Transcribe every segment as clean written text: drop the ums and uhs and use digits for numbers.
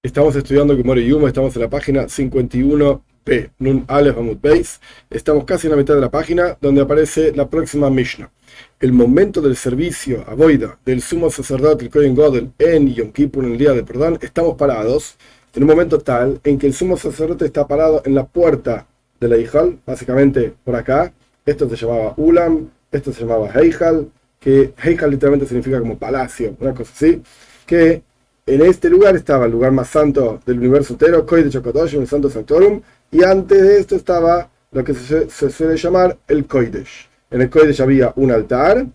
Estamos estudiando Gemara Yuma, estamos en la página 51p, Nun Aleph Amud Beis. Estamos casi en la mitad de la página, donde aparece la próxima Mishnah. El momento del servicio a Boida del sumo sacerdote, el Kohen Gadol, en Yom Kippur, en el día del perdón, estamos parados en un momento tal en que el sumo sacerdote está parado en la puerta de la Hijal, básicamente por acá. Esto se llamaba Ulam, esto se llamaba Heijal, que Heijal literalmente significa como palacio, una cosa así, que en este lugar estaba el lugar más santo del universo entero, Kodesh HaKadoshim, el Santo Sanctorum, y antes de esto estaba lo que se suele llamar el Kodesh. En el Kodesh había un altar,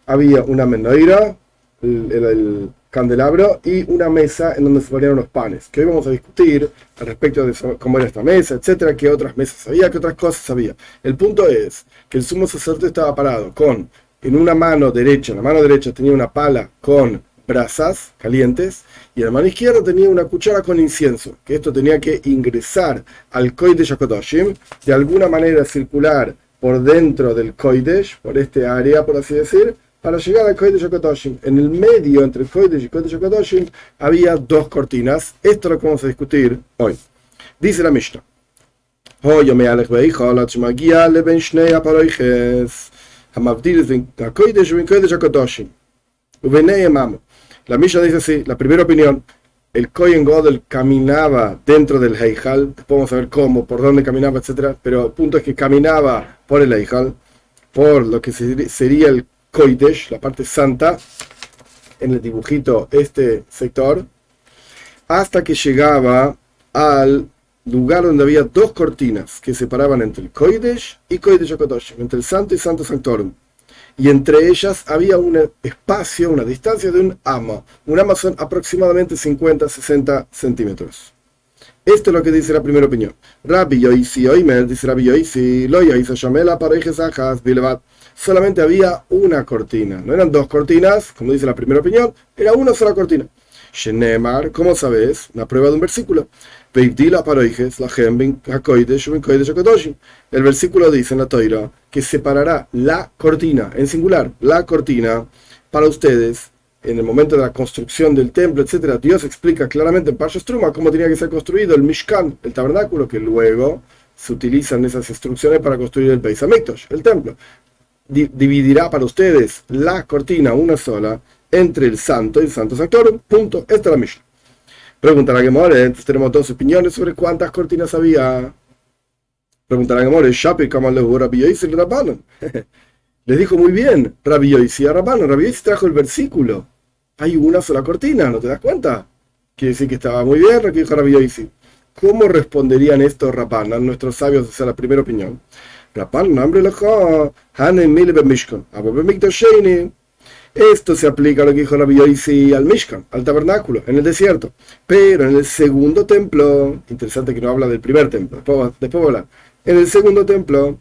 había una menorá, el candelabro, y una mesa en donde se ponían unos panes, que hoy vamos a discutir al respecto de cómo era esta mesa, etcétera, qué otras mesas había, qué otras cosas había. El punto es que el sumo sacerdote estaba parado en una mano derecha, en la mano derecha tenía una pala con brasas calientes, y en la mano izquierda tenía una cuchara con incienso, que esto tenía que ingresar al Kodesh HaKadoshim, de alguna manera circular por dentro del Kodesh, por este área, por así decir, para llegar al Kodesh HaKadoshim. En el medio, entre el Kodesh y Kodesh HaKadoshim, había dos cortinas. Esto es lo que vamos a discutir hoy. Dice la Mishnah: la Mishnah dice así, la primera opinión: el Kohen Gadol caminaba dentro del Heijal. Después vamos a ver cómo, por dónde caminaba, etcétera. Pero el punto es que caminaba por el Heijal, por lo que sería el Kodesh, la parte santa, en el dibujito este sector, hasta que llegaba al lugar donde había dos cortinas que separaban entre el Kodesh y Kodesh HaKadoshim, entre el Santo y Santo Sanctorum. Y entre ellas había un espacio, una distancia de un ama. Un ama son aproximadamente 50-60 centímetros. Esto es lo que dice la primera opinión. Rabbi Yoisi Oimer, dice Rabbi Yoisi, lo Yoisi Shamela parejes ajas bilevat. Solamente había una cortina. No eran dos cortinas, como dice la primera opinión, era una sola cortina. Shenemar, ¿cómo sabes? Una prueba de un versículo. El versículo dice en la Torá que separará la cortina, en singular, la cortina, para ustedes, en el momento de la construcción del templo, etc. Dios explica claramente en Parshas Truma cómo tenía que ser construido el Mishkan, el tabernáculo, que luego se utilizan esas instrucciones para construir el Beis Hamikdash, el templo. Dividirá para ustedes la cortina, una sola, entre el Santo y el Santo Sanctorum. Punto. Esta es la Mishnah. Pregunta la Gemara, entonces tenemos dos opiniones sobre cuántas cortinas había. Pregunta la Gemara, Shapi Kamal Lehu Rabbi Yoisi el Rabbanon. Les dijo muy bien Rabbi Yoisi a Rabbanon. Rabbi Yoisi trajo el versículo. Hay una sola cortina, ¿no te das cuenta? Quiere decir que estaba muy bien lo que dijo Rabbi Yoisi. ¿Cómo responderían estos Rabbanan, nuestros sabios, o sea, la primera opinión? Rabbanan, hambre lejo, Hanen Mile Bemishkan, Abo Bemikdasheni. Esto se aplica a lo que dijo Rabbi Yoisi al Mishkan, al tabernáculo, en el desierto. Pero en el segundo templo, interesante que no habla del primer templo, después voy a hablar. En el segundo templo,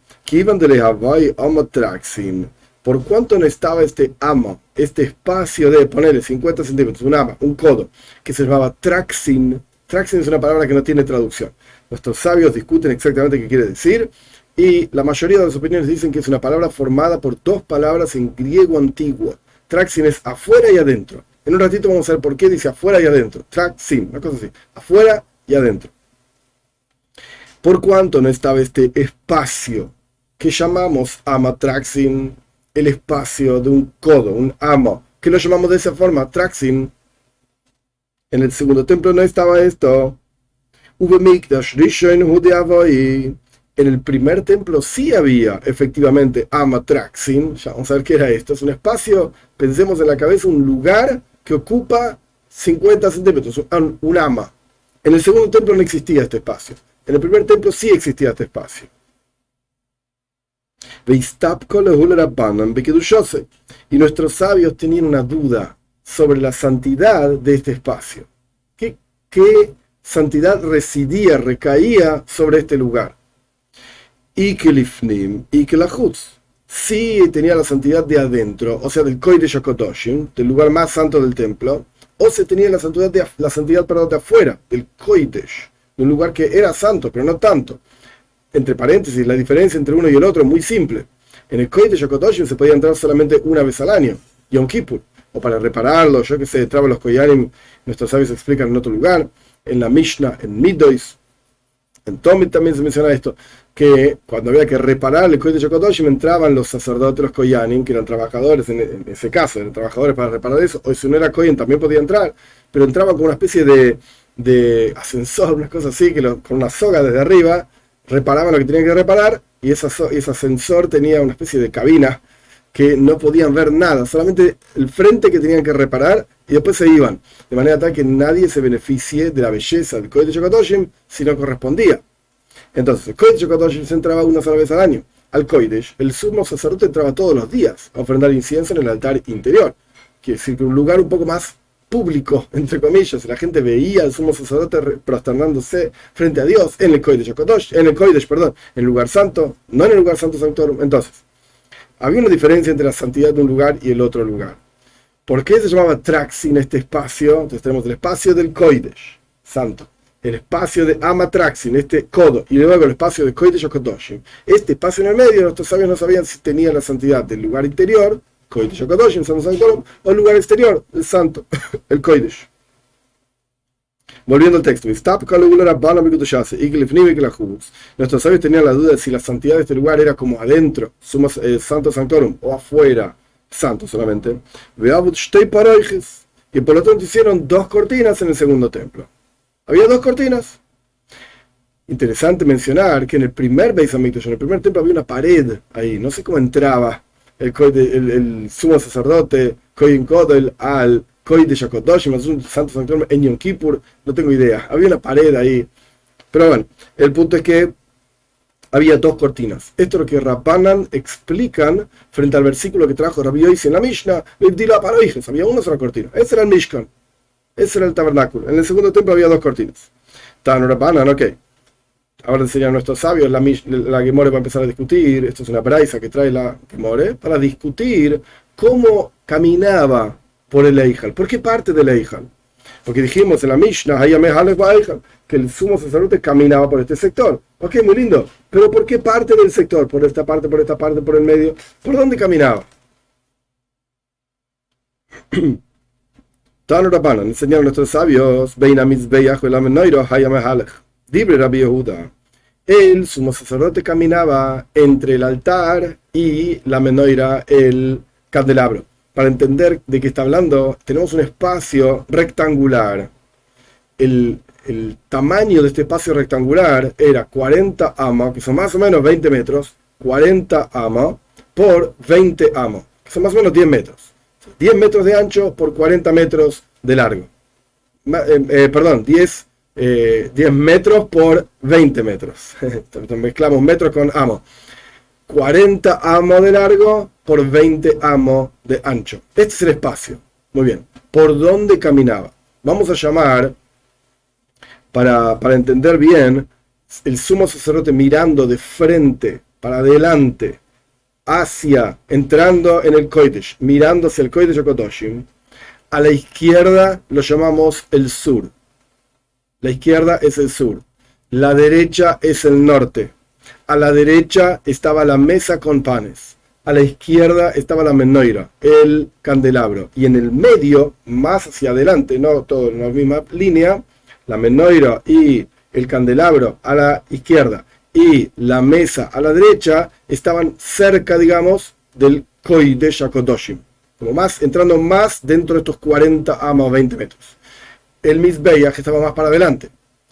por cuánto no estaba este ama, este espacio de ponerle 50 centímetros, un ama, un codo, que se llamaba traxin. Traxin es una palabra que no tiene traducción. Nuestros sabios discuten exactamente qué quiere decir, y la mayoría de las opiniones dicen que es una palabra formada por dos palabras en griego antiguo. Traxin es afuera y adentro. En un ratito vamos a ver por qué dice afuera y adentro. Traxin, una cosa así. Afuera y adentro. Por cuanto no estaba este espacio que llamamos ama traxin, el espacio de un codo, un ama, que lo llamamos de esa forma, traxin. En el segundo templo no estaba esto. En el primer templo sí había efectivamente ama traxin. Ya vamos a ver qué era esto. Es un espacio, pensemos en la cabeza, un lugar que ocupa 50 centímetros, un ama. En el segundo templo no existía este espacio. En el primer templo sí existía este espacio. Y nuestros sabios tenían una duda sobre la santidad de este espacio. ¿Qué santidad recaía sobre este lugar? Y que lifnim, y que la chutz, sí tenía la santidad de adentro, o sea, del Kodesh HaKadoshim, del lugar más santo del templo, o se tenía la santidad de afuera, del Kodesh, de un lugar que era santo, pero no tanto. Entre paréntesis, la diferencia entre uno y el otro es muy simple. En el Kodesh HaKadoshim se podía entrar solamente una vez al año, Yom Kippur. o para repararlo, yo qué sé, entraban los Koyanim, nuestros sabios explican en otro lugar, en la Mishnah, en Midois, en Tomit también se menciona esto, que cuando había que reparar el Kodesh HaKodoshim entraban los sacerdotes, los Koyanim, que eran trabajadores, en ese caso, eran trabajadores para reparar eso, o si no era Kohen también podía entrar, pero entraban con una especie de ascensor, unas cosas así, que con una soga desde arriba reparaban lo que tenían que reparar, y ese ascensor tenía una especie de cabina que no podían ver nada, solamente el frente que tenían que reparar, y después se iban, de manera tal que nadie se beneficie de la belleza del Kodesh HaKodoshim si no correspondía. Entonces, el Kodesh HaKodoshim se entraba una sola vez al año. Al Kodesh, el sumo sacerdote entraba todos los días a ofrendar incienso en el altar interior, quiere decir que un lugar un poco más público, entre comillas, la gente veía al sumo sacerdote prosternándose frente a Dios en el Kodesh HaKodosh, en el lugar santo, no en el lugar santo sanctorum. Entonces, había una diferencia entre la santidad de un lugar y el otro lugar. ¿Por qué se llamaba Traxin este espacio? Entonces tenemos el espacio del Kodesh, santo, el espacio de Amatraxin, este codo, y luego el espacio de Kodesh HaKodoshim. Este espacio en el medio, nuestros sabios no sabían si tenía la santidad del lugar interior, Kodesh HaKodoshim, Santo Sanctorum, o el lugar exterior, el santo, el Kodesh. Volviendo al texto, nuestros sabios tenían la duda de si la santidad de este lugar era como adentro, Santo Sanctorum, o afuera, santo solamente. Y por lo tanto hicieron 2 cortinas en el segundo templo. Había 2 cortinas. Interesante mencionar que en el primer Beis Hamikdash, en el primer templo, había una pared ahí. No sé cómo entraba el sumo sacerdote, Kohen Kodel, al Kodesh HaKodoshim, al Santo Sanctorum en Yom Kippur. No tengo idea. Había una pared ahí. Pero bueno, el punto es que había 2 cortinas. Esto es lo que Rabbanan explican frente al versículo que trajo Rabbi Yosi en la Mishnah. Había una sola cortina. Ese era el Mishkan. Ese era el tabernáculo. En el segundo templo había 2 cortinas. Tan Rabbanan, ok. Ahora enseñan nuestros sabios, la Gemore va a empezar a discutir. Esto es una braisa que trae la Gemore para discutir cómo caminaba por el Eijal. ¿Por qué parte del Eijal? Porque dijimos en la Mishnah que el sumo sacerdote caminaba por este sector. Ok, muy lindo. Pero ¿por qué parte del sector? Por esta parte, por el medio. ¿Por dónde caminaba? Tanu Rabbanan, enseñaron nuestros sabios, Dibre Rabbi Yehuda. El sumo sacerdote caminaba entre el altar y la menoira, el candelabro. Para entender de qué está hablando, tenemos un espacio rectangular. El tamaño de este espacio rectangular era 40 amos, que son más o menos 20 metros, 40 amos por 20 amos, que son más o menos 10 metros. 10 metros de ancho por 40 metros de largo. 10 metros por 20 metros. Mezclamos metros con amos. 40 amos de largo por 20 amos de ancho. Este es el espacio. Muy bien. ¿Por dónde caminaba? Vamos a llamar, para entender bien, el sumo sacerdote mirando de frente, para adelante, entrando en el Kodesh, mirando hacia el Kodesh HaKodoshim. A la izquierda lo llamamos el sur. La izquierda es el sur. La derecha es el norte. A la derecha estaba la mesa con panes. A la izquierda estaba la menoira, el candelabro. Y en el medio, más hacia adelante, no todo en la misma línea, la menoira y el candelabro a la izquierda y la mesa a la derecha estaban cerca, digamos, del Kodesh HaKodoshim. Entrando más dentro de estos 40 amos 20 metros. El Mizbeach estaba más para adelante.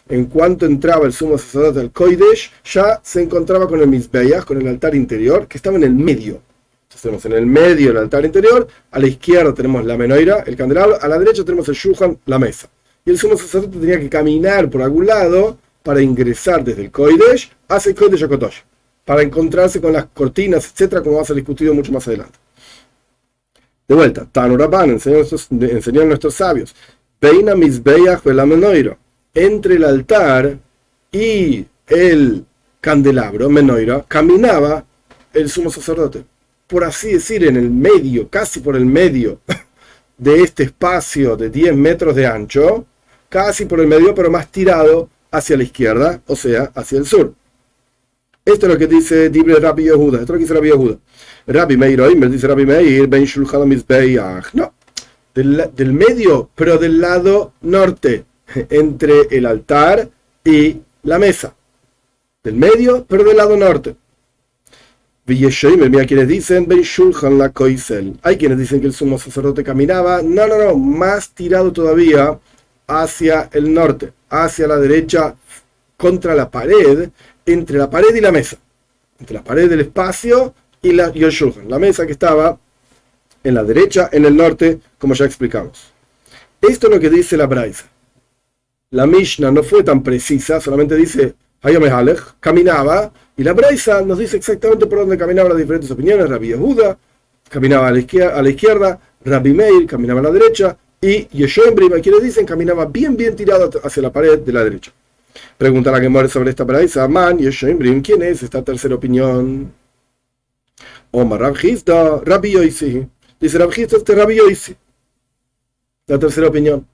En cuanto entraba el sumo sacerdote al Kodesh, ya se encontraba con el Mizbeach, con el altar interior, que estaba en el medio. Entonces tenemos en el medio el altar interior, a la izquierda tenemos la menoira, el candelabro, a la derecha tenemos el shulchan, la mesa. Y el sumo sacerdote tenía que caminar por algún lado para ingresar desde el Kodesh hacia el Kodesh HaKodosh, para encontrarse con las cortinas, etcétera, como va a ser discutido mucho más adelante. De vuelta, Tanu Rabban, enseñaron nuestros sabios, Beina Mizbeach la menoira, entre el altar y el candelabro, menoira, caminaba el sumo sacerdote. Por así decir, en el medio, casi por el medio de este espacio de 10 metros de ancho, casi por el medio, pero más tirado hacia la izquierda, o sea, hacia el sur. Esto es lo que dice Dibre Rabbi Yehuda. Esto es lo que dice Rabbi Yehuda. Rabbi Meir Oimer, dice Rabbi Meir, Ben Shulchan Mizbeach. No, del medio, pero del lado norte, entre el altar y la mesa. Del medio, pero del lado norte. Mira quienes dicen, hay quienes dicen que el sumo sacerdote caminaba, no, más tirado todavía hacia el norte, hacia la derecha, contra la pared, entre la pared y la mesa, entre la pared del espacio y el shulchan, la mesa que estaba en la derecha, en el norte, como ya explicamos. Esto es lo que dice la Braisa. La Mishnah no fue tan precisa, solamente dice caminaba, y la Braisa nos dice exactamente por dónde caminaban las diferentes opiniones. Rabbi Yehuda caminaba a la izquierda, Rabbi Meir caminaba a la derecha, y Yeshua Brima, quienes dicen, caminaba bien tirado hacia la pared de la derecha. Pregunta la Gemara sobre esta Braisa, Yeshua Brim, ¿quién es esta tercera opinión? Omar Rav Hizda, Rabbi Yoisi. Dice Rav Hizda, Rabbi Yoisi. La tercera opinión.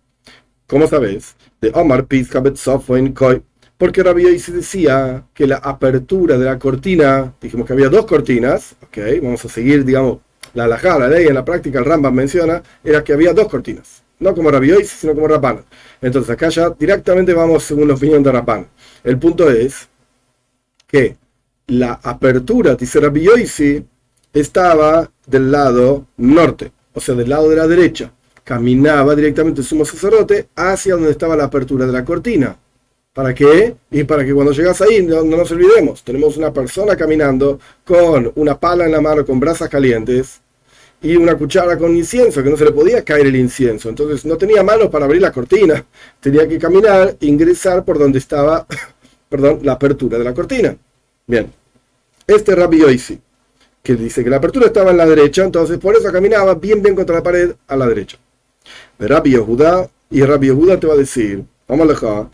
¿Cómo sabes? De Omar Pizka Betzofoin Koi. Porque Rabbi Yoisi decía que la apertura de la cortina, dijimos que había dos cortinas, ok, vamos a seguir, digamos, la halajá, la ley, en la práctica el Rambam menciona, era que había dos cortinas, no como Rabbi Yoisi, sino como Rabban. Entonces acá ya directamente vamos según la opinión de Rabban. El punto es que la apertura, dice Rabbi Yoisi, estaba del lado norte, o sea, del lado de la derecha. Caminaba directamente el sumo sacerdote hacia donde estaba la apertura de la cortina. ¿Para qué? Y para que cuando llegas ahí no nos olvidemos, tenemos una persona caminando con una pala en la mano con brasas calientes y una cuchara con incienso, que no se le podía caer el incienso. Entonces no tenía manos para abrir la cortina, tenía que caminar, ingresar por donde estaba la apertura de la cortina. Bien, este Rabbi Yoisi, que dice que la apertura estaba en la derecha, entonces por eso caminaba bien contra la pared a la derecha. De Rabbi Yehuda, y Rabbi Yehuda te va a decir, vamos a alejar,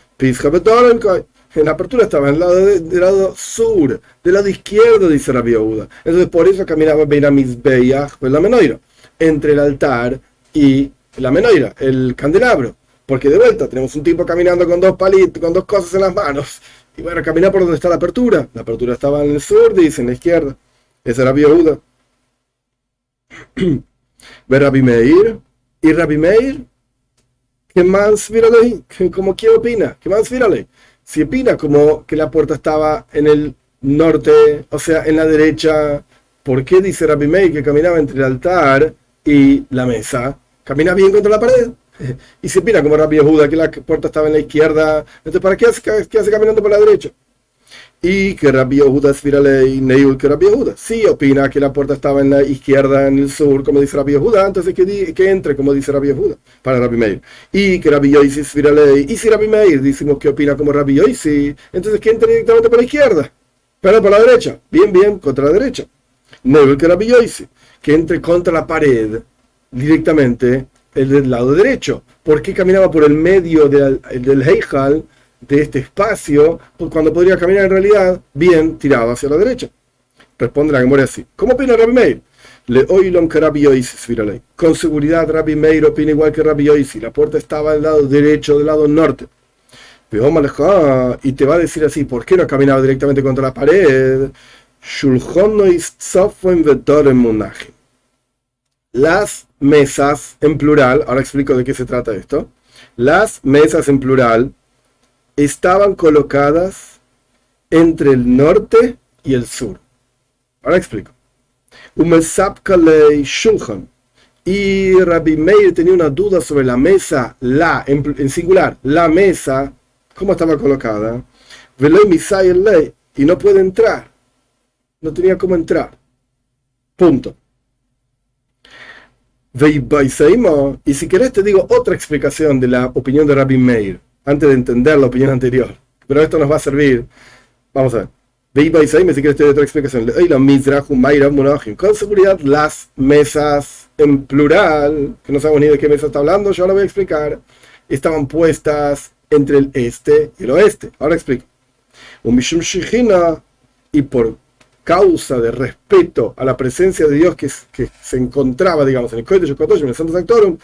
en la apertura estaba en del lado sur, del lado izquierdo, dice Rabbi Yehuda. Entonces por eso caminaba la menoira, entre el altar y la menoira, el candelabro. Porque de vuelta tenemos un tipo caminando con dos palitos, con dos cosas en las manos. Y bueno, caminar por donde está la apertura. La apertura estaba en el sur, dice, en la izquierda. Ese era Rabbi Yehuda. Ve Rabbi Meir. Y Rabbi Meir, ¿qué más vírale? ¿Cómo quién opina? ¿Qué más vírale? Si opina como que la puerta estaba en el norte, o sea, en la derecha, ¿por qué dice Rabbi Meir que caminaba entre el altar y la mesa? Camina bien contra la pared. Y si opina como Rabbi Yehuda que la puerta estaba en la izquierda, entonces ¿para qué hace caminando por la derecha? Y que Rabbi Yehuda es virale Neul que Rabbi Yehuda. Sí opina que la puerta estaba en la izquierda, en el sur, como dice Rabbi Yehuda, entonces que entre como dice Rabbi Yehuda, para Rabbi Meir. Y que Rabbi Yoisi es virale. Y si Rabbi Meir decimos que opina como Rabbi Yoisi, entonces que entre directamente por la izquierda, pero por la derecha, bien contra la derecha. Neul que Rabbi Yoisi, que entre contra la pared directamente el del lado derecho. ¿Por qué caminaba por el medio del Heijal, de este espacio, cuando podría caminar en realidad bien tirado hacia la derecha? Responde la Gemara así. ¿Cómo opina Rabbi Meir? Le oilom que Rabbi Yoisi, con seguridad Rabbi Meir opina igual que Rabbi Yoisi. La puerta estaba del lado derecho, del lado norte. Y te va a decir así, ¿por qué no caminaba directamente contra la pared? Las mesas en plural, ahora explico de qué se trata esto. Las mesas en plural estaban colocadas entre el norte y el sur. Ahora explico. Y Rabbi Meir tenía una duda sobre la mesa, en singular, la mesa, cómo estaba colocada. Y no puede entrar. No tenía cómo entrar. Punto. Y si querés te digo otra explicación de la opinión de Rabbi Meir, antes de entender la opinión anterior. Pero esto nos va a servir. Vamos a ver. Si querés te doy otra explicación. Con seguridad las mesas en plural, que no sabemos ni de qué mesa está hablando, yo lo voy a explicar, estaban puestas entre el este y el oeste. Ahora explico. Y por causa de respeto a la presencia de Dios que se encontraba, digamos, en el Kodesh HaKadoshim, en el Santo Sanctorum,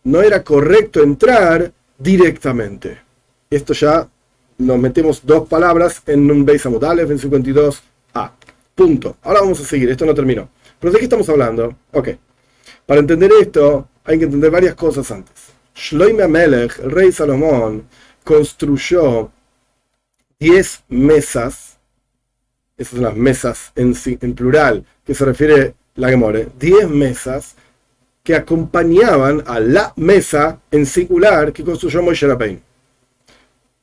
no era correcto entrar directamente. Esto ya nos metemos dos palabras en un Beis Amud Aleph en 52a. Punto. Ahora vamos a seguir, esto no terminó. ¿Pero de qué estamos hablando? Ok. Para entender esto, hay que entender varias cosas antes. Shloime Amelech, el rey Salomón, construyó 10 mesas. Esas son las mesas en plural, que se refiere la Gemore. 10 mesas que acompañaban a la mesa en singular que construyó Moshe Rabbeinu.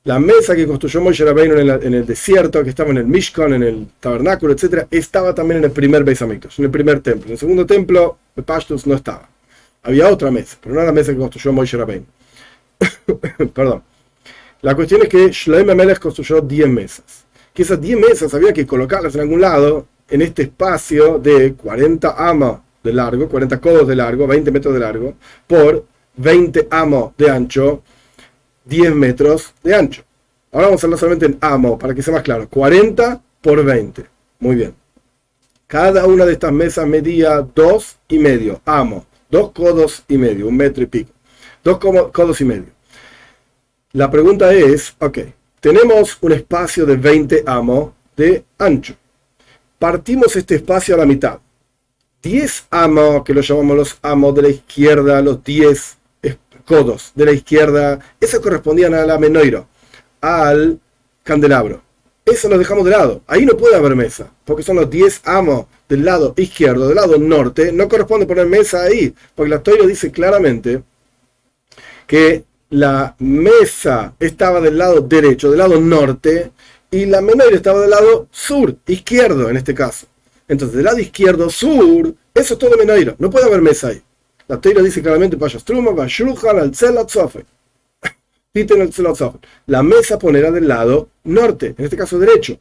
La mesa que construyó Moshe Rabbeinu en el desierto, que estaba en el Mishkan, en el tabernáculo, etc., estaba también en el primer Beis Hamikdash, en el primer templo. En el segundo templo, el Pashtus no estaba. Había otra mesa, pero no era la mesa que construyó Moshe Rabbeinu. Perdón. La cuestión es que Shlomo Melech construyó 10 mesas. Que esas 10 mesas había que colocarlas en algún lado, en este espacio de 40 amos de largo, 40 codos de largo, 20 metros de largo, por 20 amos de ancho, 10 metros de ancho. Ahora vamos a hablar solamente en amo, para que sea más claro. 40 por 20. Muy bien. Cada una de estas mesas medía 2,5 amos. 2 codos y medio, 1 metro y pico. 2 codos y medio. La pregunta es, ok, tenemos un espacio de 20 amos de ancho. Partimos este espacio a la mitad. 10 amos, que lo llamamos los amos de la izquierda, los 10 codos de la izquierda, eso correspondían a la menoiro, al candelabro. Eso lo dejamos de lado. Ahí no puede haber mesa, porque son los 10 amos del lado izquierdo, del lado norte. No corresponde poner mesa ahí, porque la Torá dice claramente que la mesa estaba del lado derecho, del lado norte, y la menoiro estaba del lado sur, izquierdo en este caso. Entonces, del lado izquierdo, sur, eso es todo menoiro. No puede haber mesa ahí. La Torá dice claramente, la mesa ponerá del lado norte, en este caso derecho.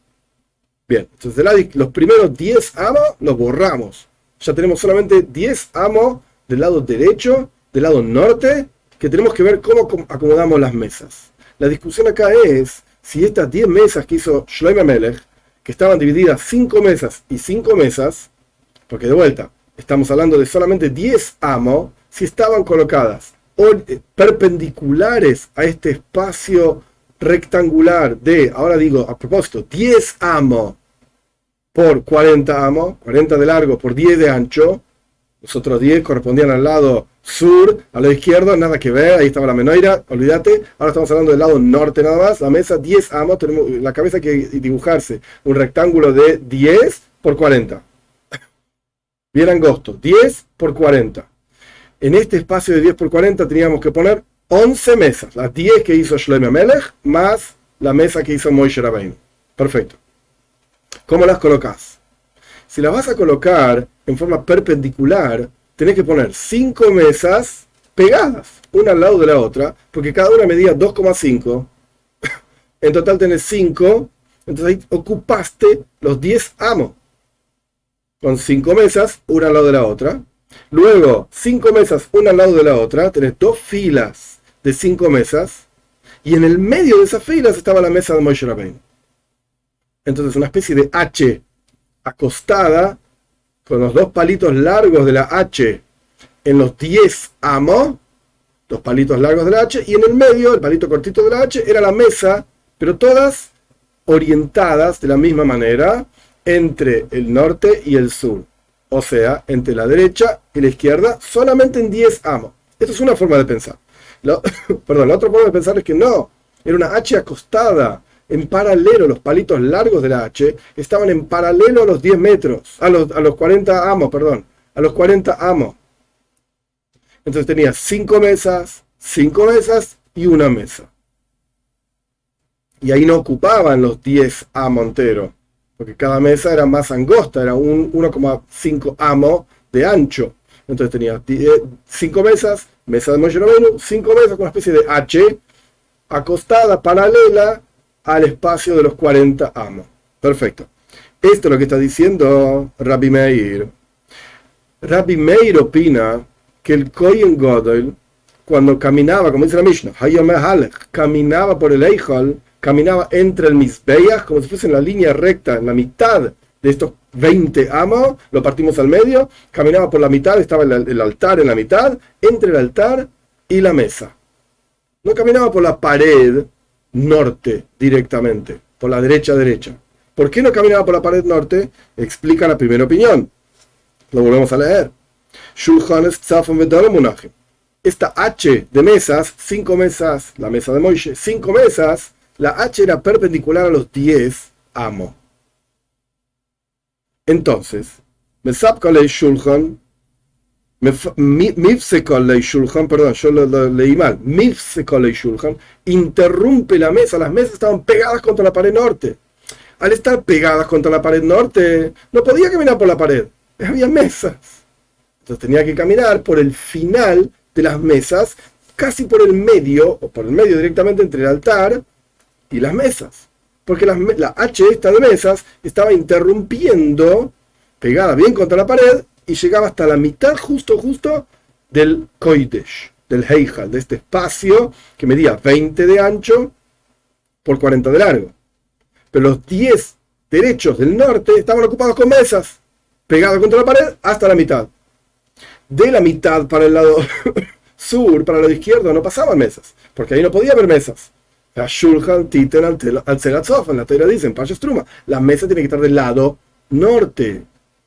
Bien, entonces los primeros 10 amos los borramos. Ya tenemos solamente 10 amos del lado derecho, del lado norte, que tenemos que ver cómo acomodamos las mesas. La discusión acá es si estas 10 mesas que hizo Shlomo Melech, que estaban divididas 5 mesas y 5 mesas, porque de vuelta, estamos hablando de solamente 10 amos, si estaban colocadas perpendiculares a este espacio rectangular de, ahora digo, a propósito, 10 amos por 40 amos, 40 de largo por 10 de ancho, los otros 10 correspondían al lado sur, al lado izquierdo, nada que ver, ahí estaba la menoira, olvídate, ahora estamos hablando del lado norte nada más, la mesa 10 amos, tenemos la cabeza que dibujarse un rectángulo de 10 por 40. Bien angosto, 10 por 40. En este espacio de 10 por 40 teníamos que poner 11 mesas, las 10 que hizo Shlomo Melech, más la mesa que hizo Moshe Rabbeinu. Perfecto. ¿Cómo las colocas? Si las vas a colocar en forma perpendicular, tenés que poner 5 mesas pegadas, una al lado de la otra, porque cada una medía 2,5. En total tenés 5, entonces ahí ocupaste los 10 amos. Con 5 mesas, una al lado de la otra. Luego, 5 mesas, una al lado de la otra. Tenés 2 filas de 5 mesas. Y en el medio de esas filas estaba la mesa de Moshe Rabbeinu. Entonces, una especie de H acostada, con los 2 palitos largos de la H en los 10 amos. 2 palitos largos de la H. Y en el medio, el palito cortito de la H, era la mesa, pero todas orientadas de la misma manera entre el norte y el sur. O sea, entre la derecha y la izquierda, solamente en 10 amos. Esto es una forma de pensar. La otra forma de pensar es que no, era una H acostada, en paralelo, los palitos largos de la H estaban en paralelo a los 10 metros, a los 40 amos, perdón, a los 40 amos. Entonces tenía 5 mesas y una mesa. Y ahí no ocupaban los 10 amos enteros, porque cada mesa era más angosta, era 1,5 amos de ancho. Entonces tenía 5 mesas, mesa de Moshe Rabbeinu, 5 mesas con una especie de H acostada, paralela al espacio de los 40 amos. Perfecto. Esto es lo que está diciendo Rabbi Meir. Rabbi Meir opina que el Kohen Gadol, cuando caminaba, como dice la Mishnah, caminaba por el Eichel, caminaba entre el Mizbeach, como si fuese en la línea recta, en la mitad de estos 20 amos, lo partimos al medio, caminaba por la mitad, estaba el altar en la mitad, entre el altar y la mesa. No caminaba por la pared norte directamente, por la derecha, ¿Por qué no caminaba por la pared norte? Explica la primera opinión. Lo volvemos a leer. Esta H de mesas, 5 mesas, la mesa de Moishe, 5 mesas, la H era perpendicular a los 10 amo. Entonces, perdón, yo lo leí mal. Interrumpe la mesa, las mesas estaban pegadas contra la pared norte. Al estar pegadas contra la pared norte, no podía caminar por la pared, había mesas. Entonces tenía que caminar por el final de las mesas, casi por el medio, o por el medio directamente entre el altar y las mesas. Porque la H esta de mesas estaba interrumpiendo, pegada bien contra la pared, y llegaba hasta la mitad justo del Kodesh, del Heijal, de este espacio que medía 20 de ancho por 40 de largo. Pero los 10 derechos del norte estaban ocupados con mesas, pegadas contra la pared hasta la mitad. De la mitad para el lado sur, para el lado izquierdo, no pasaban mesas, porque ahí no podía haber mesas. Shulchan Titen al Zeratzof, en la teoría dicen, Payastruma, la mesa tiene que estar del lado norte,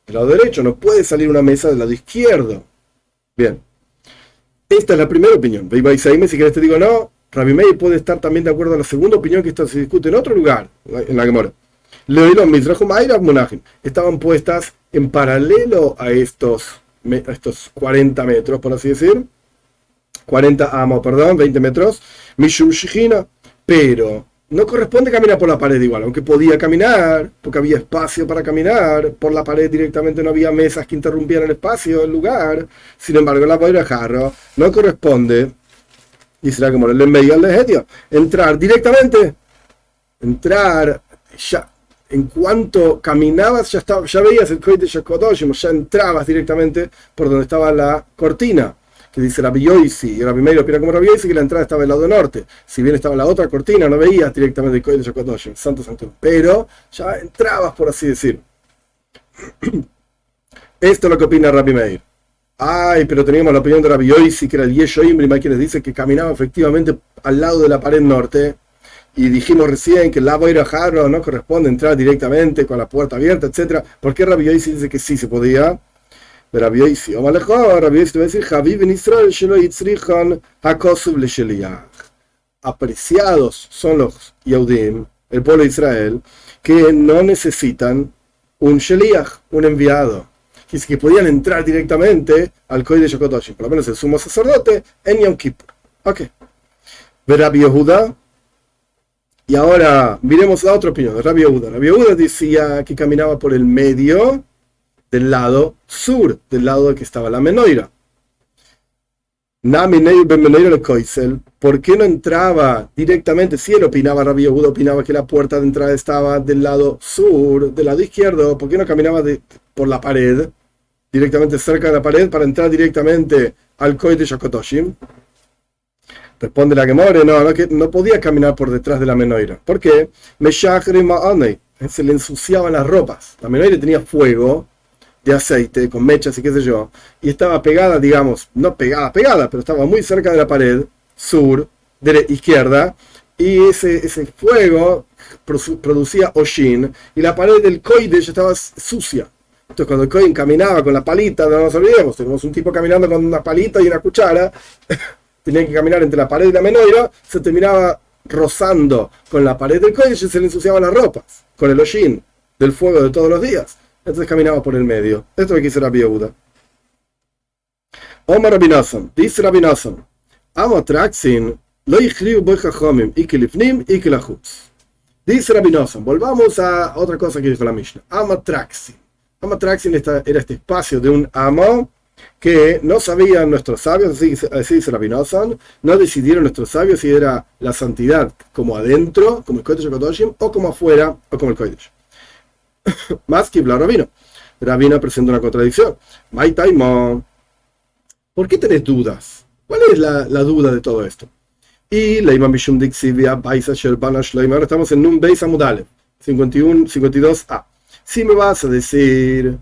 del lado derecho, no puede salir una mesa del lado izquierdo. Bien, esta es la primera opinión. Si querés te digo no, Rabbi Meir puede estar también de acuerdo a la segunda opinión, que esto se discute en otro lugar, en la Gemara. Estaban puestas en paralelo a estos 40 metros, por así decir, 20 metros, Mishum Shihina, pero no corresponde caminar por la pared igual, aunque podía caminar, porque había espacio para caminar, por la pared directamente no había mesas que interrumpieran el espacio, el lugar. Sin embargo, la pared de jarro no corresponde, dice la Gemara, entrar directamente, ya, en cuanto caminabas, ya veías el Kodesh HaKodoshim, ya entrabas directamente por donde estaba la cortina, que dice Rabbi Yosi, y Rabbi Meir opina como Rabbi Yosi, que la entrada estaba del lado norte. Si bien estaba la otra cortina, no veías directamente el Kodesh HaKodoshim, santo, pero ya entrabas, por así decir. Esto es lo que opina Rabbi Meir. Pero teníamos la opinión de Rabbi Yosi, que era el Yesho Imrim, quienes dice que caminaba efectivamente al lado de la pared norte. Y dijimos recién que el Boira Jarro no corresponde entrar directamente con la puerta abierta, etc. ¿Por qué Rabbi Yosi dice que sí se podía? Rabbi Yosi, o mejor, Rabbi Yosi te va a decir, Javiv en Israel, Shelo Yitzrichon, Hakosub le Sheliach. Apreciados son los Yehudim, el pueblo de Israel, que no necesitan un Sheliach, un enviado. Que podían entrar directamente al Kodesh HaKodoshim, por lo menos el sumo sacerdote, en Yom Kippur. Ok. Rabbi Yehuda. Y ahora miremos la otra opinión de Rabbi Yehuda. Rabbi Yehuda decía que caminaba por el medio del lado sur, del lado que estaba la Menoira. ¿Por qué no entraba directamente? Si él opinaba, Rabbi Yehuda opinaba que la puerta de entrada estaba del lado sur, del lado izquierdo. ¿Por qué no caminaba por la pared, directamente cerca de la pared, para entrar directamente al Kodesh HaKodoshim? Responde la Gemara, no podía caminar por detrás de la Menoira. ¿Por qué? Se le ensuciaban las ropas. La Menoira tenía fuego de aceite, con mechas y qué sé yo, y estaba pegada, digamos, no pegada, pero estaba muy cerca de la pared sur, izquierda, y ese fuego producía Oshin, y la pared del Kodesh estaba sucia. Entonces cuando el Kohen caminaba con la palita, no nos olvidemos, tenemos un tipo caminando con una palita y una cuchara, tenía que caminar entre la pared y la Menoira, se terminaba rozando con la pared del Kodesh y se le ensuciaban las ropas, con el Oshin del fuego de todos los días. Entonces caminaba por el medio. Esto es lo que dice Rabbi Yehuda. Omar Rabbi Nassan, dice Rabbi Nassan, Amatraxin, lo yichliu boi chachomim, ikilifnim, ikilachutz. Dice Rabbi Nassan, volvamos a otra cosa que dijo la Mishnah. Amatraxin. Amatraxin era este espacio de un amo que no sabían nuestros sabios, así dice Rabbi Nassan, no decidieron nuestros sabios si era la santidad como adentro, como el Kodesh HaKodoshim, o como afuera, o como el Kodesh. Más que Rabino. Rabino presenta una contradicción. ¿Por qué tenés dudas? ¿Cuál es la duda de todo esto? Y la Imam Bishum Dixivia Baisa Sherbana Shloim. Ahora estamos en Nun Beis Amudalev 52a. Si me vas a decir,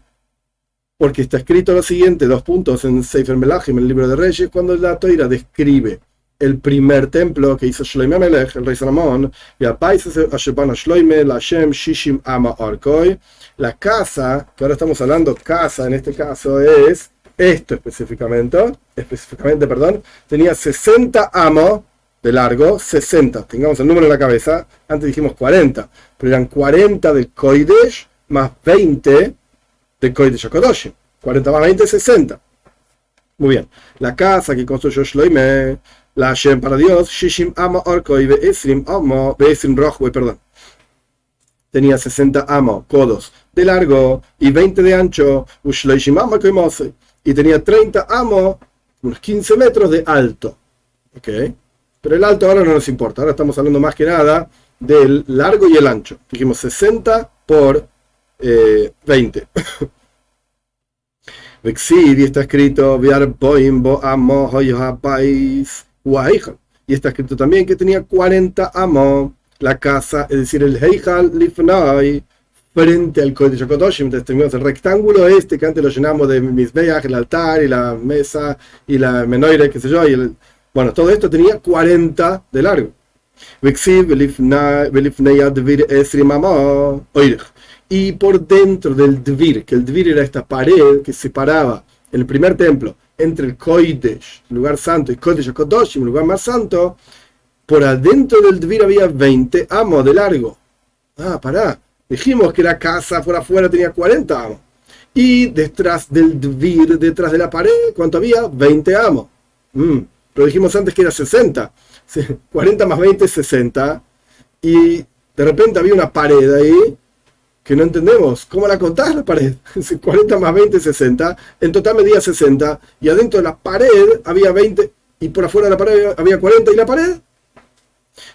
porque está escrito lo siguiente, 2 puntos en Sefer Melachim, en el libro de Reyes, cuando la Toira describe el primer templo que hizo Shloime Amelech, el rey Salomón, la casa, que ahora estamos hablando, casa en este caso es esto específicamente, perdón, tenía 60 amos de largo, 60, tengamos el número en la cabeza, antes dijimos 40, pero eran 40 del Kodesh más 20 del Kodesh HaKadoshim, 40 más 20, 60. Muy bien, la casa que construyó Shloime, la Hashem para Dios, Shishim Amo Orkoi Be'esrim Amo Be'esrim Rochwe, perdón. Tenía 60 amos, codos de largo y 20 de ancho, Ushloishim Amo Koimose, y tenía 30 amos, unos 15 metros de alto. ¿Ok? Pero el alto ahora no nos importa, ahora estamos hablando más que nada del largo y el ancho. Dijimos 60 por 20. Y está escrito y está escrito también que tenía 40 amos la casa, es decir, el Heijal Lifnai, frente al Kodesh HaKadoshim. Entonces tenemos el rectángulo este que antes lo llenamos de Mizbeach, el altar y la mesa y la menorá, qué sé yo, bueno, todo esto tenía 40 de largo. Y por dentro del Dvir, que el Dvir era esta pared que separaba el primer templo entre el Kodesh, el lugar santo, y Kodesh HaKadoshim, el lugar más santo, por adentro del Dvir había 20 amos de largo. Pará, dijimos que la casa por afuera tenía 40 amos. Y detrás del Dvir, detrás de la pared, ¿cuánto había? 20 amos. Pero dijimos antes que era 60. 40 más 20 es 60. Y de repente había una pared ahí que no entendemos. ¿Cómo la contás la pared? 40 más 20 es 60. En total medía 60. Y adentro de la pared había 20. Y por afuera de la pared había 40. ¿Y la pared?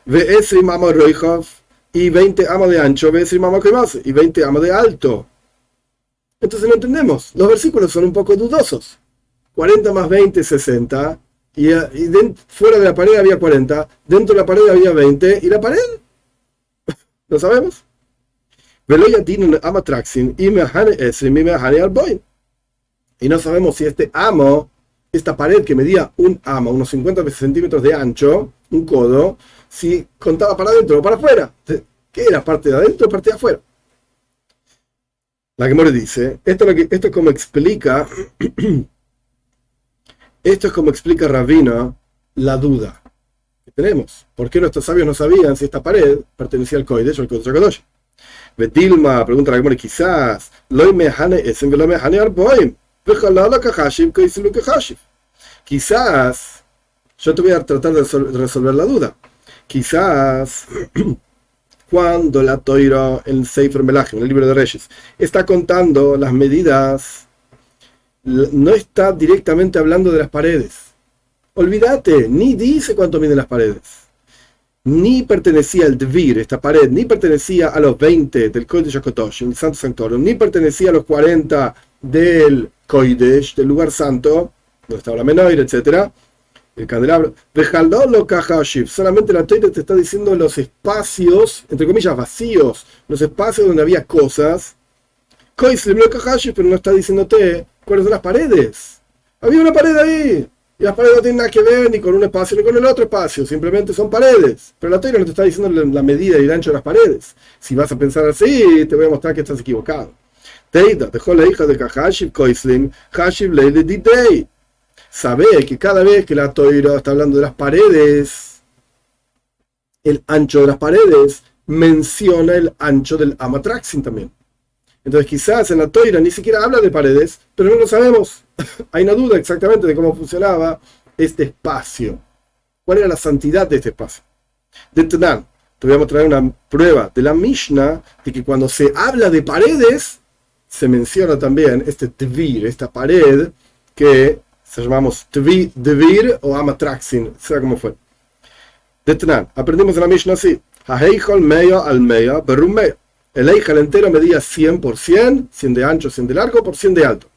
Ve'esrim amos roichov. Y 20 amos de ancho. Ve'esrim amos koimose. Y 20 amos de alto. Entonces no entendemos. Los versículos son un poco dudosos. 40 más 20 es 60. Y fuera de la pared había 40. Dentro de la pared había 20. ¿Y la pared? ¿Lo sabemos? Y no sabemos si este amo, esta pared que medía un amo, unos 50 centímetros de ancho, un codo, si contaba para adentro o para afuera. ¿Qué era? ¿Parte de adentro o parte de afuera? La Gemara dice, esto es como explica Rabino la duda que tenemos. ¿Por qué nuestros sabios no sabían si esta pared pertenecía al Kodesh o al Kodesh HaKadosh? Betilma, pregunta la Gemara, quizás quizás, yo te voy a tratar de resolver la duda. Quizás cuando la Toira, en el Sefer Melachim, en el libro de Reyes, está contando las medidas, no está directamente hablando de las paredes. Olvídate, ni dice cuánto miden las paredes. Ni pertenecía al Dvir, esta pared, ni pertenecía a los 20 del Kodesh HaKadosh, el Santo Sanctorum, ni pertenecía a los 40 del Kodesh, del lugar santo, donde estaba la menorá, etc. El candelabro. Solamente la Torah te está diciendo los espacios, entre comillas, vacíos, los espacios donde había cosas. Pero no está diciéndote cuáles son las paredes. Había una pared ahí. Y las paredes no tienen nada que ver ni con un espacio ni con el otro espacio, simplemente son paredes. Pero la Torah no te está diciendo la medida y el ancho de las paredes. Si vas a pensar así, te voy a mostrar que estás equivocado. Teida, dejó la hija de Kahashiv Koislim, Hashiv Leile Didei. Sabe que cada vez que la Torah está hablando de las paredes, el ancho de las paredes menciona el ancho del Amatraxin también. Entonces quizás en la Torah ni siquiera habla de paredes, pero no lo sabemos. Hay una duda exactamente de cómo funcionaba este espacio. ¿Cuál era la santidad de este espacio? De Tanán, te voy a mostrar una prueba de la Mishnah de que cuando se habla de paredes, se menciona también este Dvir, esta pared que se llamamos Dvir o Amatraxin, sea como fue. De Tanán, aprendimos en la Mishnah así. Haheichol meya al meya berum meya. El Eichel entero medía 100 por 100, 100 de ancho, 100 de largo, por 100 de alto.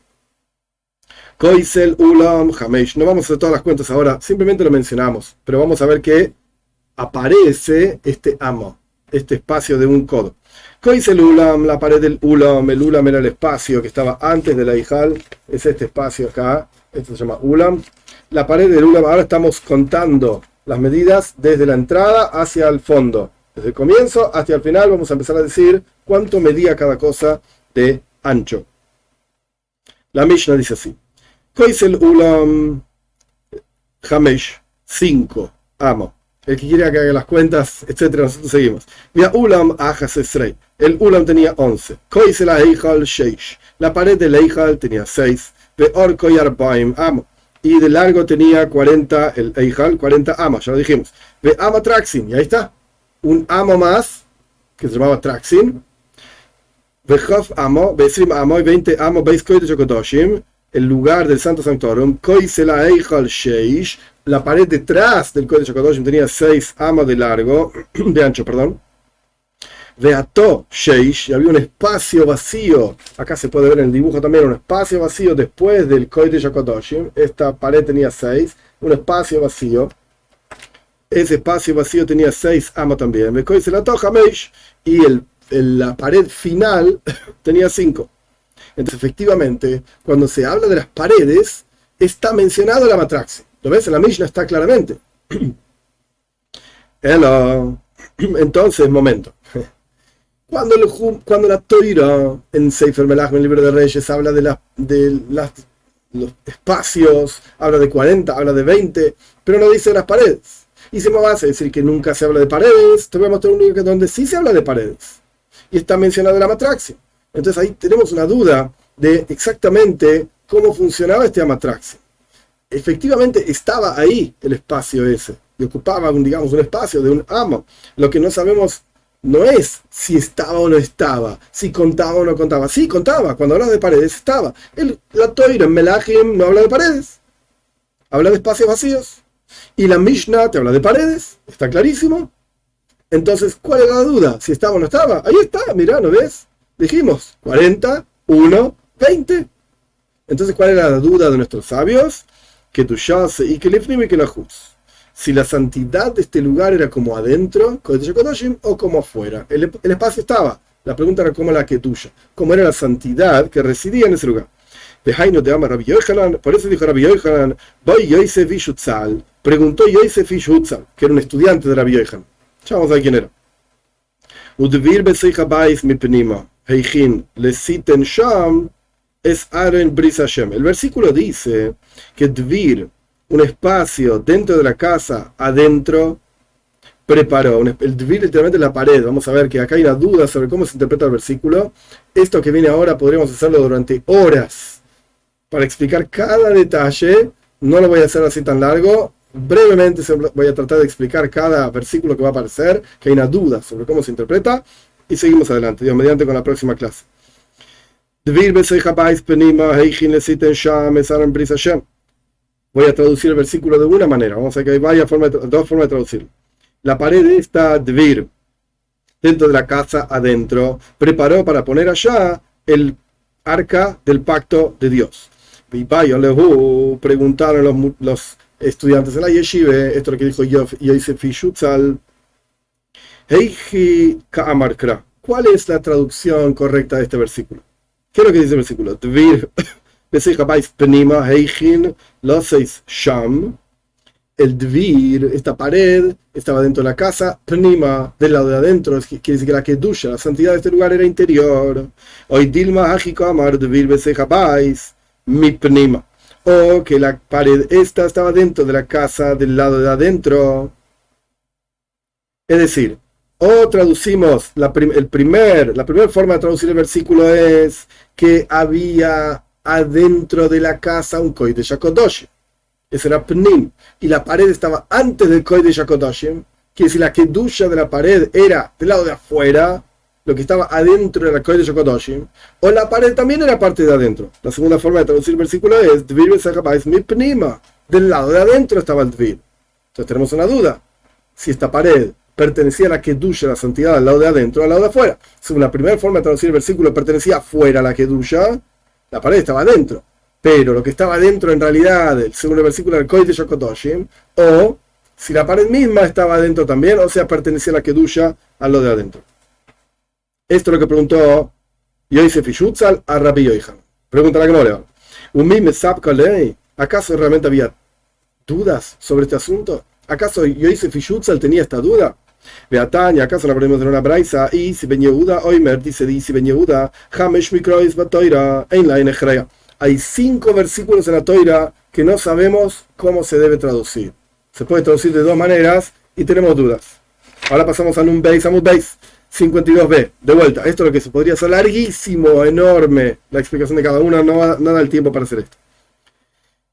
Koisel, Ulam, Hameish. No vamos a hacer todas las cuentas ahora, simplemente lo mencionamos. Pero vamos a ver que aparece este amo, este espacio de un codo. Koisel Ulam, la pared del Ulam. El Ulam era el espacio que estaba antes del Eichel. Es este espacio acá. Esto se llama Ulam. La pared del Ulam, ahora estamos contando las medidas desde la entrada hacia el fondo. Desde el comienzo hasta el final vamos a empezar a decir cuánto medía cada cosa de ancho. La Mishnah dice así. Koisel ulam hamesh, 5 amo. El que quiera que haga las cuentas, etcétera, nosotros seguimos. Via ulam ajas esrei. El ulam tenía 11. Koisel eichal sheish. La pared del eichal tenía 6. Ve orko yarbaim amo. Y de largo tenía 40, el eichal, 40 amos, ya lo dijimos. Ve ama traxin, y ahí está. Un amo más, que se llamaba traxin. Ve chof amo, ve srim amo, y 20 amo, veis koide chokodoshim. El lugar del Santo Sanctorum, Koisela Eichal Sheish, la pared detrás del Kodesh HaKadoshim tenía 6 amos de largo, de ancho, perdón. Veato Sheish, y había un espacio vacío, acá se puede ver en el dibujo también, un espacio vacío después del Kodesh HaKadoshim. Esta pared tenía 6, un espacio vacío. Ese espacio vacío tenía 6 amos también. Ve Koisela Tohameish, y la pared final tenía 5. Entonces, efectivamente, cuando se habla de las paredes, está mencionado la matraxi. ¿Lo ves? En la Mishnah está claramente. Hello. Entonces, momento. Cuando la Toira en Sefer Melach, en el libro de Reyes, habla de los espacios, habla de 40, habla de 20, pero no dice las paredes. Y si me vas a decir que nunca se habla de paredes, te voy a mostrar un libro donde sí se habla de paredes. Y está mencionado la matraxi. Entonces ahí tenemos una duda de exactamente cómo funcionaba este amatraxi. Efectivamente estaba ahí el espacio ese, y ocupaba un espacio de un amo. Lo que no sabemos no es si estaba o no estaba, si contaba o no contaba. Sí, contaba, cuando habla de paredes estaba. La Toira en Melachim no habla de paredes, habla de espacios vacíos. Y la Mishnah te habla de paredes, está clarísimo. Entonces, ¿cuál es la duda? Si estaba o no estaba. Ahí está, mirá, ¿no ves? Dijimos 40, 1, 20. Entonces, ¿cuál era la duda de nuestros sabios? Que tu yase y que lifnim y que la juz. Si la santidad de este lugar era como adentro, o como afuera. El espacio estaba. La pregunta era cómo la que tuya. ¿Cómo era la santidad que residía en ese lugar? Por eso dijo Rabbi Yochanan, voy Yosef Ishutzal. Preguntó Yosef Ishutzal, que era un estudiante de Rabbi Yochanan. Ya vamos a ver quién era. Udvir beseich habayis mipnima. Heichin lesiten sham es Aaron Bris Hashem. El versículo dice que Dvir, un espacio dentro de la casa, adentro, preparó. El Dvir literalmente la pared. Vamos a ver que acá hay una duda sobre cómo se interpreta el versículo. Esto que viene ahora podríamos hacerlo durante horas para explicar cada detalle. No lo voy a hacer así tan largo. Brevemente voy a tratar de explicar cada versículo que va a aparecer, que hay una duda sobre cómo se interpreta. Y seguimos adelante, Dios mediante, con la próxima clase. Voy a traducir el versículo de una manera. Vamos a ver que hay dos formas de traducirlo. La pared está Dvir, dentro de la casa adentro, preparó para poner allá el arca del pacto de Dios. Preguntaron los estudiantes de la yeshiva, esto es lo que dijo Yosef Ishutzal. ¿Cuál es la traducción correcta de este versículo? ¿Qué es lo que dice el versículo? El Dvir, esta pared, estaba dentro de la casa, Pnima, del lado de adentro, quiere decir que la Kedusha, la santidad de este lugar era interior. Hoy Dilma Hajiko Amar Dvir Besejabais, mi Pnima. O que la pared esta estaba dentro de la casa, del lado de adentro. Es decir, o traducimos, la primera forma de traducir el versículo es que había adentro de la casa un Kodesh HaKadoshim. Ese era Pnim. Y la pared estaba antes del Kodesh HaKadoshim. Quiere decir, la Kedusha de la pared era del lado de afuera, lo que estaba adentro de la Kodesh HaKadoshim. O la pared también era parte de adentro. La segunda forma de traducir el versículo es Dvir Besachabais mi Pnima. Del lado de adentro estaba el Dvir. Entonces tenemos una duda. Si esta pared pertenecía a la Kedusha, la santidad, al lado de adentro, al lado de afuera. Según la primera forma de traducir el versículo, pertenecía afuera a la Kedusha, la pared estaba adentro. Pero lo que estaba adentro en realidad, según el versículo del Kodesh HaKadoshim, o si la pared misma estaba adentro también, o sea, pertenecía a la Kedusha, a lo de adentro. Esto es lo que preguntó Yosef Ishutzal a Rabbi Yochanan. Pregunta la Gemara. ¿Acaso realmente había dudas sobre este asunto? ¿Acaso Yosef y Shutzal tenía esta duda? Beatania, ¿acaso no aprendemos en una braisa? Y si Ben Yehuda, Oimer, dice si Ben Yehuda, Hamesh Mikrois Batoira, en la Enechrea. Hay 5 versículos en la Toira que no sabemos cómo se debe traducir. Se puede traducir de 2 maneras y tenemos dudas. Ahora pasamos a Nun Beis, Amud Beis, 52b. De vuelta, esto es lo que se podría hacer larguísimo, enorme, la explicación de cada uno, no da el tiempo para hacer esto.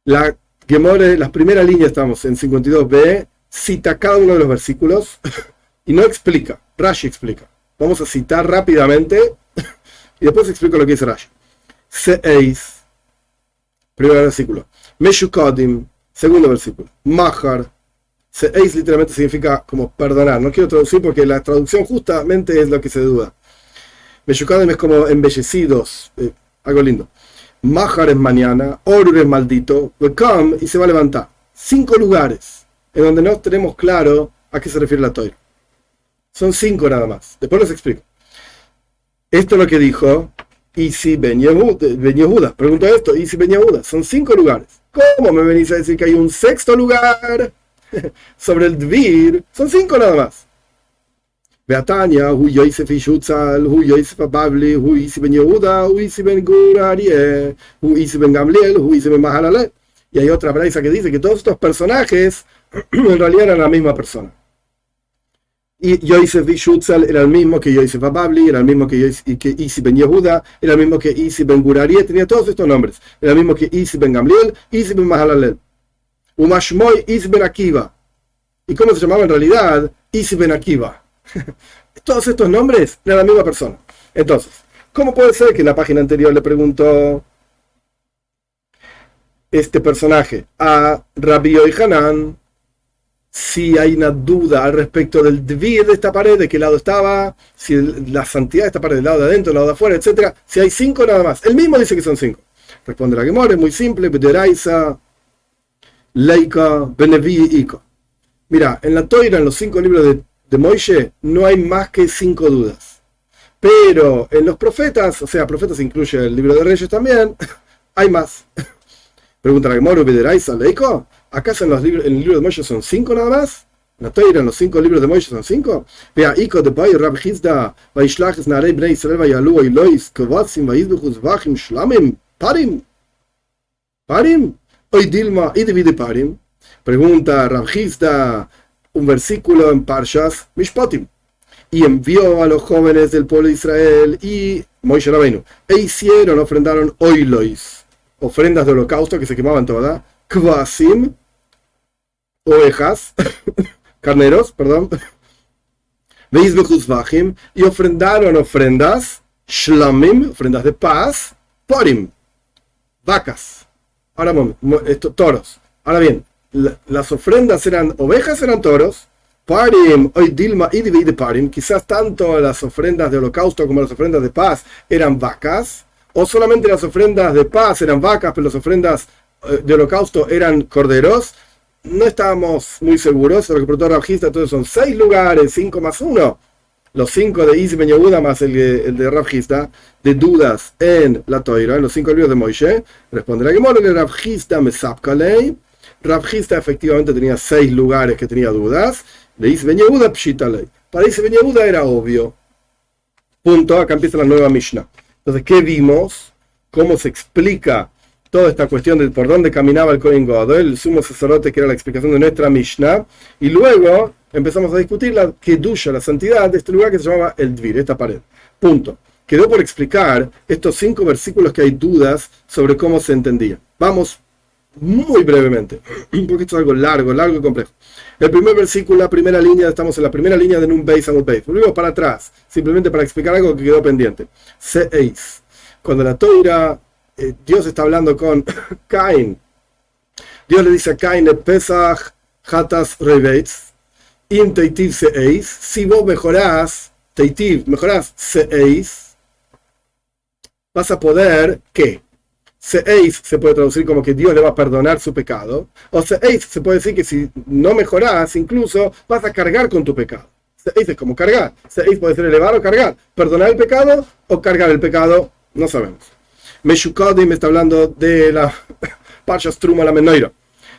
La Gemore, las primeras líneas, estamos en 52b, cita cada uno de los versículos y no explica. Rashi explica. Vamos a citar rápidamente y después explico lo que dice Rashi. Seis, primer versículo. Meshukodim, segundo versículo. Mahar. Seis literalmente significa como perdonar. No quiero traducir porque la traducción justamente es lo que se duda. Meshukodim es como embellecidos, algo lindo. Mahar es mañana, Orur es maldito, Wekam y se va a levantar. 5 lugares en donde no tenemos claro a qué se refiere la Torah. Son 5 nada más. Después les explico. Esto es lo que dijo Isi Ben Yehuda. Pregunto esto, Isi Ben Yehuda. Son 5 lugares. ¿Cómo me venís a decir que hay un 6º lugar sobre el Dvir? Son 5 nada más. Beatania, Hu Yosef y Shutzal, Hu Yosef Babli, Hu Isi Ben Yehuda, Hu Isi Ben Gurarie, Hu Isi Ben Gamliel, Hu Isi Ben Mahalalel. Y hay otra braisa que dice que todos estos personajes en realidad eran la misma persona. Y Yosef y Shutzal era el mismo que Yosef Babli, era el mismo que Isi Ben Yehuda, era el mismo que Isi Ben Gurarie, tenía todos estos nombres. Era el mismo que Isi Ben Gamliel, Isi Ben Mahalalel. Umashmoy Isi Ben Akiva. ¿Y cómo se llamaba en realidad? Isi Ben Akiva. Todos estos nombres eran la misma persona. Entonces, ¿cómo puede ser que en la página anterior le preguntó este personaje a Rabbi Yohanan si hay una duda al respecto del dvir de esta pared, de qué lado estaba, si la santidad de esta pared del lado de adentro, del lado de afuera, etcétera? Si hay 5 nada más. Él mismo dice que son 5. Responde la Gemara, es muy simple, Bederaisa, Leika, Benevi y Iko. Mira, en la Toira, en los 5 libros de Moishe, no hay más que 5 dudas. Pero en los profetas, o sea, profetas incluye el libro de Reyes también, hay más. Pregunta la Gemara, Bederaisa, Leiko. ¿Acaso en el libro de Moishe son 5 nada más? ¿En la Toira, en los 5 libros de Moishe son 5? Vea, Iko de Pai, Rab Hizda, Vaishlach Narei Bnei Israel, Vayalu, Elois, Kovatzim, Vaizbuchus, Vachim, Shlamim, Parim. Parim, Oy Dilma, y divide Parim. Pregunta Rab Hizda, un versículo en Parshas Mishpatim. Y envió a los jóvenes del pueblo de Israel y Moishe Rabbeinu, ofrendaron Oilois, ofrendas de holocausto que se quemaban todas, Kvasim, ovejas, carneros, perdón, y ofrendaron ofrendas, shlamim, ofrendas de paz, porim, vacas. Ahora, toros. Ahora bien, las ofrendas eran ovejas, eran toros, parim, hoy Dilma y divide parim, quizás tanto las ofrendas de holocausto como las ofrendas de paz eran vacas, o solamente las ofrendas de paz eran vacas, pero las ofrendas de holocausto eran corderos. No estábamos muy seguros, lo que preguntó Rab Hizda, entonces son 6 lugares, 5 más 1. Los 5 de Isi Ben Yehuda más el de Rab Hizda, de dudas en la Toira, en los 5 libros de Moishe. Responde la Gemara de Rab Hizda Mesapkalei. Rab Hizda efectivamente tenía 6 lugares que tenía dudas. De Isi Ben Yehuda Pshitalei. Para Isi Ben Yehuda era obvio. Punto, acá empieza la nueva Mishnah. Entonces, ¿qué vimos? ¿Cómo se explica toda esta cuestión de por dónde caminaba el Kohen Gadol, el sumo sacerdote, que era la explicación de nuestra Mishnah? Y luego empezamos a discutir la kedusha, la santidad de este lugar que se llamaba el Dvir, esta pared. Punto. Quedó por explicar estos 5 versículos que hay dudas sobre cómo se entendían. Vamos muy brevemente, porque esto es algo largo y complejo. El primer versículo, la primera línea, estamos en la primera línea de Nun Beis Amud Beis. Volvemos para atrás, simplemente para explicar algo que quedó pendiente. Seis. Cuando la Torah, Dios está hablando con Caín. Dios le dice a Caín, Pesach, Hatas, Revetz, In Teitiv Seis, si vos mejorás, Teitiv, mejorás Seis, vas a poder, ¿qué? Seis se puede traducir como que Dios le va a perdonar su pecado, o Seis se puede decir que si no mejorás, incluso vas a cargar con tu pecado. Seis es como cargar. Seis puede ser elevar o cargar. Perdonar el pecado o cargar el pecado, no sabemos. Meshukadim me está hablando de la Parshas Truma, la Menoira.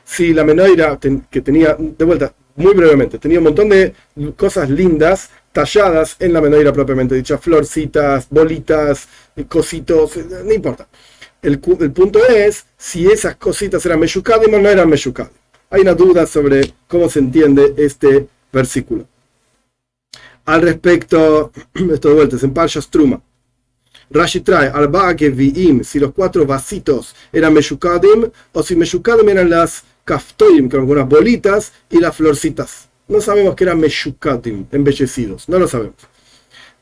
Si la Menoira que tenía, de vuelta, muy brevemente, tenía un montón de cosas lindas talladas en la menorá propiamente dicha, florcitas, bolitas, cositos, no importa. El punto es si esas cositas eran meyukadim o no eran meyukadim. Hay una duda sobre cómo se entiende este versículo. Al respecto, esto de vueltas, en Parshas Truma, Rashi trae Arba'a Gevi'im, si los 4 vasitos eran meyukadim o si meyukadim eran las kaftoim, con algunas bolitas y las florcitas. No sabemos que eran meyukadim, embellecidos, no lo sabemos.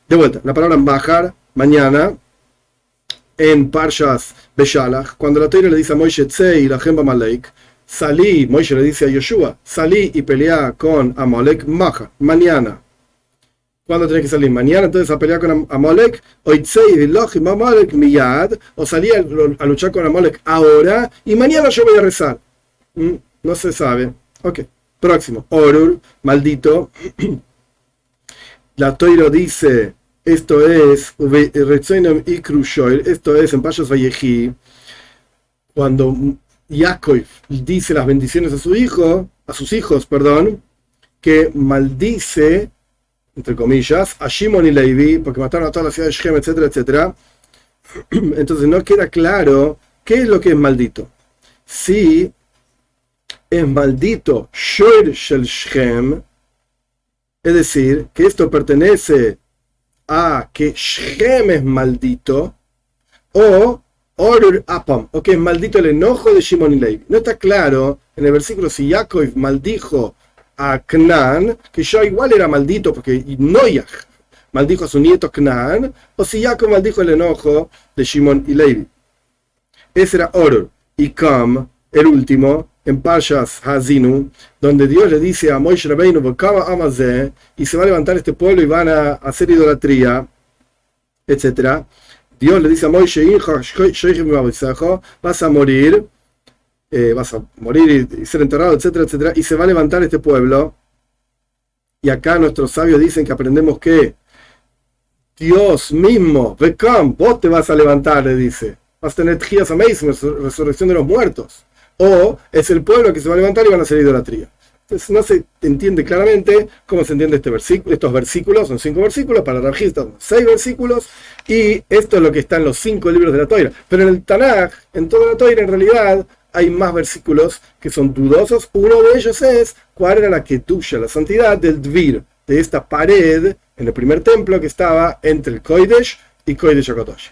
De vuelta, la palabra bajar, mañana, en Parshas Beshalach, cuando la Torah le dice a Moishe Tzei y la Jemba Malek, salí, Moishe le dice a Yoshua, salí y peleá con Amalek, mañana. ¿Cuándo tenés que salir? Mañana entonces a pelear con Amalek, o salí a luchar con Amalek ahora, y mañana yo voy a rezar. No se sabe. Ok, próximo. Orur, maldito. La Torah dice, esto es en Parshas Vayechi, cuando Jacob dice las bendiciones a sus hijos, que maldice, entre comillas, a Shimon y Levi, porque mataron a toda la ciudad de Shem, etcétera, etcétera. Entonces no queda claro qué es lo que es maldito. Si es maldito Shoir Shel Shem, es decir, que esto pertenece a que Shem es maldito, o Orur Apam, o que es maldito el enojo de Shimon y Levi. No está claro en el versículo si Jacob maldijo a Canaán, que ya igual era maldito porque Noach maldijo a su nieto Canaán, o si Jacob maldijo el enojo de Shimon y Levi. Ese era Orur. Y Kam, el último, en Parshas Hazinu, donde Dios le dice a Moshe Rabbeinu, y se va a levantar este pueblo y van a hacer idolatría, etc. Dios le dice a Moshe, vas a morir y ser enterrado, etcétera, etcétera, y se va a levantar este pueblo. Y acá nuestros sabios dicen que aprendemos que Dios mismo, vos te vas a levantar, le dice, vas a tener tjías ameis, resurrección de los muertos, o es el pueblo que se va a levantar y van a hacer idolatría. Entonces no se entiende claramente cómo se entiende estos versículos. Son 5 versículos, para Rav Hirsch 6 versículos, y esto es lo que está en los 5 libros de la Torah. Pero en el Tanaj, en toda la Torah, en realidad hay más versículos que son dudosos. Uno de ellos es cuál era la ketusha, la santidad del Dvir, de esta pared en el primer templo que estaba entre el Kodesh y Kodesh HaKadosh.